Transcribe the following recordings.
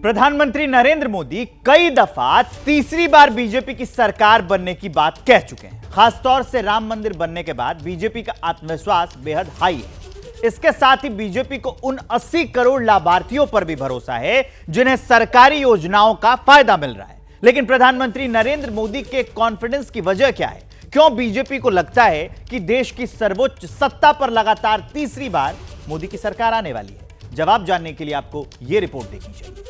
प्रधानमंत्री नरेंद्र मोदी कई दफा तीसरी बार बीजेपी की सरकार बनने की बात कह चुके हैं। खासतौर से राम मंदिर बनने के बाद बीजेपी का आत्मविश्वास बेहद हाई है। इसके साथ ही बीजेपी को उन 80 करोड़ लाभार्थियों पर भी भरोसा है जिन्हें सरकारी योजनाओं का फायदा मिल रहा है। लेकिन प्रधानमंत्री नरेंद्र मोदी के कॉन्फिडेंस की वजह क्या है? क्यों बीजेपी को लगता है कि देश की सर्वोच्च सत्ता पर लगातार तीसरी बार मोदी की सरकार आने वाली है? जवाब जानने के लिए आपको यह रिपोर्ट देखनी चाहिए।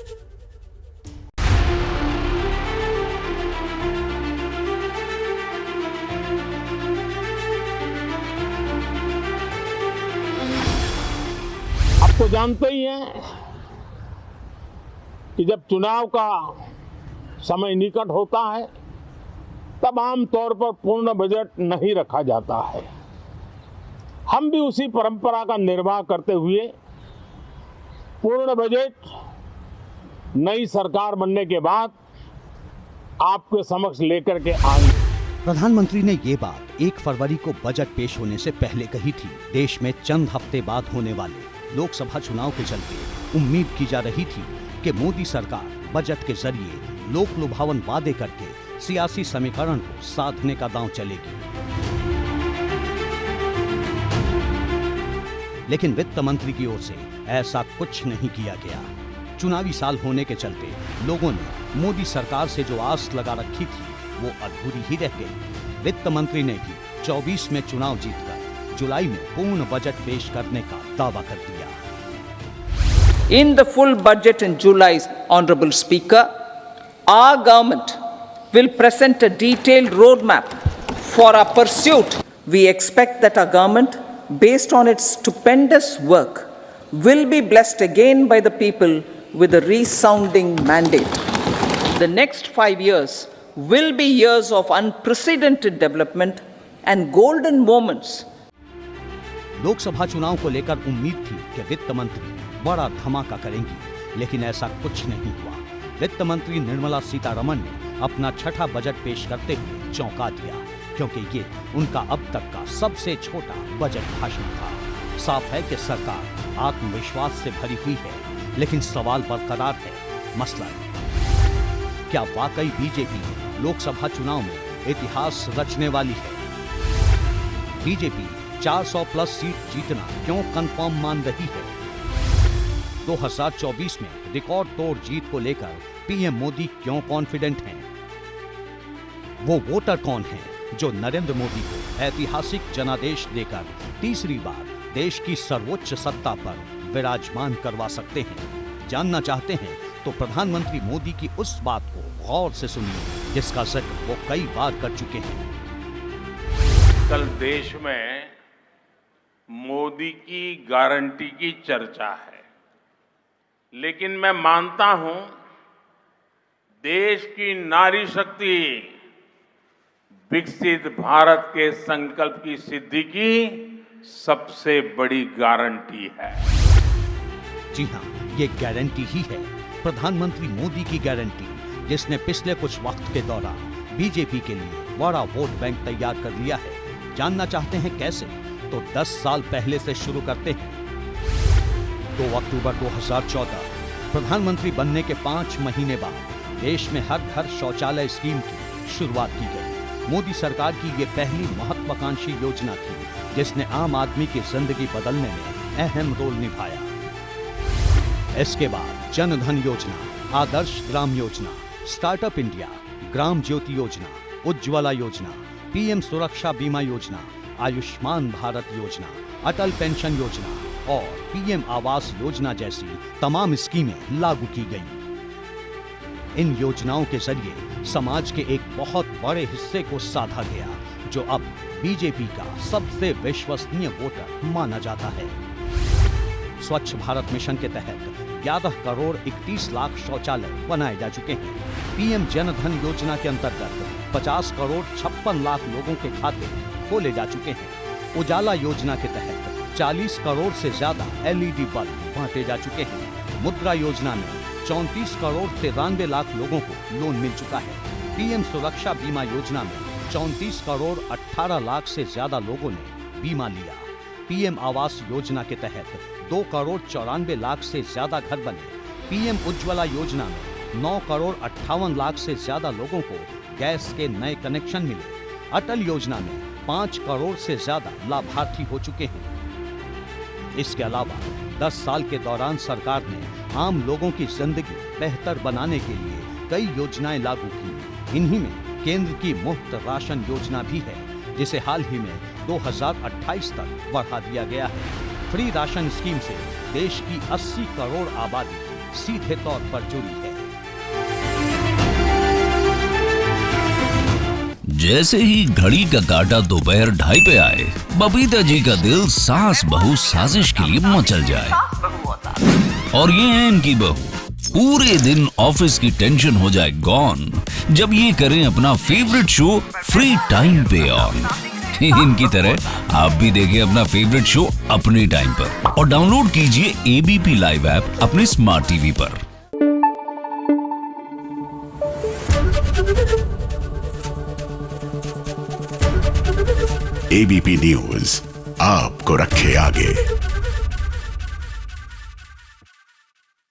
आप तो जानते ही हैं कि जब चुनाव का समय निकट होता है तब आमतौर पर पूर्ण बजट नहीं रखा जाता है। हम भी उसी परंपरा का निर्वाह करते हुए पूर्ण बजट नई सरकार बनने के बाद आपके समक्ष लेकर के आएंगे। प्रधानमंत्री ने ये बात 1 फरवरी को बजट पेश होने से पहले कही थी। देश में चंद हफ्ते बाद होने वाले लोकसभा चुनाव के चलते उम्मीद की जा रही थी कि मोदी सरकार बजट के जरिए लोक लुभावन वादे करके सियासी समीकरण को साधने का दांव चलेगी। लेकिन वित्त मंत्री की ओर से ऐसा कुछ नहीं किया गया। चुनावी साल होने के चलते लोगों ने मोदी सरकार से जो आस लगा रखी थी वो अधूरी ही रह गई। वित्त मंत्री ने भी 24 में चुनाव जीतकर जुलाई में पूर्ण बजट पेश करने का दावा कर दिया। In the full budget in July, Honorable Speaker, our government will present a detailed roadmap for our pursuit. We expect that our government, based on its stupendous work, will be blessed again by the people with a resounding mandate. The next 5 years will be years of unprecedented development and golden moments. Lok Sabha चुनाव को लेकर उम्मीद थी कि वित्त मंत्री बड़ा धमाका करेंगी, लेकिन ऐसा कुछ नहीं हुआ। वित्त मंत्री निर्मला सीतारमण ने अपना छठा बजट पेश करते हुए चौंका दिया, क्योंकि ये उनका अब तक का सबसे छोटा बजट भाषण था। साफ है कि सरकार आत्मविश्वास से भरी हुई है, लेकिन सवाल बरकरार है। मसलन क्या वाकई बीजेपी लोकसभा चुनाव में इतिहास रचने वाली है? बीजेपी 400 प्लस सीट जीतना क्यों कंफर्म मान रही है? 2024 में रिकॉर्ड तोड़ जीत को लेकर पीएम मोदी क्यों कॉन्फिडेंट हैं? वो वोटर कौन हैं जो नरेंद्र मोदी को ऐतिहासिक जनादेश देकर तीसरी बार देश की सर्वोच्च सत्ता पर विराजमान करवा सकते हैं? जानना चाहते हैं तो प्रधानमंत्री मोदी की उस बात को गौर से सुनिए जिसका जिक्र वो कई बार कर चुके हैं। कल देश में मोदी की गारंटी की चर्चा है, लेकिन मैं मानता हूं देश की नारी शक्ति विकसित भारत के संकल्प की सिद्धि की सबसे बड़ी गारंटी है। जी हाँ, ये गारंटी ही है, प्रधानमंत्री मोदी की गारंटी, जिसने पिछले कुछ वक्त के दौरान बीजेपी के लिए बड़ा वोट बैंक तैयार कर लिया है। जानना चाहते हैं कैसे? तो 10 साल पहले से शुरू करते हैं। 2 अक्टूबर 2014 प्रधानमंत्री बनने के 5 महीने बाद देश में हर घर शौचालय स्कीम की शुरुआत की गई। मोदी सरकार की ये पहली महत्वाकांक्षी योजना थी जिसने आम आदमी की जिंदगी बदलने में अहम रोल निभाया। इसके बाद जन धन योजना, आदर्श ग्राम योजना, स्टार्टअप इंडिया, ग्राम ज्योति योजना, उज्ज्वला योजना, पीएम सुरक्षा बीमा योजना, आयुष्मान भारत योजना, अटल पेंशन योजना और पीएम आवास योजना जैसी तमाम स्कीमें लागू की गईं। इन योजनाओं के जरिए समाज के एक बहुत बड़े हिस्से को साधा गया, जो अब बीजेपी का सबसे विश्वसनीय वोटर माना जाता है। स्वच्छ भारत मिशन के तहत 11 करोड़ 31 लाख शौचालय बनाए जा चुके हैं। पीएम जन धन योजना के अंतर्गत 50 करोड़ 56 लाख लोगों के खाते खोले जा चुके हैं। उजाला योजना के तहत 40 करोड़ से ज्यादा एलईडी बल्ब बांटे जा चुके हैं। मुद्रा योजना में 34 करोड़ 93 लाख लोगों को लोन मिल चुका है। पीएम सुरक्षा बीमा योजना में 34 करोड़ 18 लाख से ज्यादा लोगों ने बीमा लिया। पीएम आवास योजना के तहत 2 करोड़ 94 लाख से ज्यादा घर बने पीएम उज्ज्वला योजना में 9 करोड़ 58 लाख से ज्यादा लोगों को गैस के नए कनेक्शन मिले। अटल योजना में 5 करोड़ से ज्यादा लाभार्थी हो चुके हैं। इसके अलावा 10 साल के दौरान सरकार ने आम लोगों की जिंदगी बेहतर बनाने के लिए कई योजनाएं लागू की। इन्हीं में केंद्र की मुफ्त राशन योजना भी है, जिसे हाल ही में 2028 तक बढ़ा दिया गया है। फ्री राशन स्कीम से देश की 80 करोड़ आबादी सीधे तौर पर जुड़ी है। जैसे ही घड़ी का काटा दोपहर 2:30 पे आए, बबीता जी का दिल सास बहू साजिश के लिए मचल जाए। और ये है इनकी बहू, पूरे दिन ऑफिस की टेंशन हो जाए गॉन जब ये करें अपना फेवरेट शो फ्री टाइम पे ऑन। इनकी तरह आप भी देखिए अपना फेवरेट शो अपने टाइम पर और डाउनलोड कीजिए एबीपी लाइव ऐप अपने स्मार्ट टीवी पर। एबीपी न्यूज आपको रखे आगे।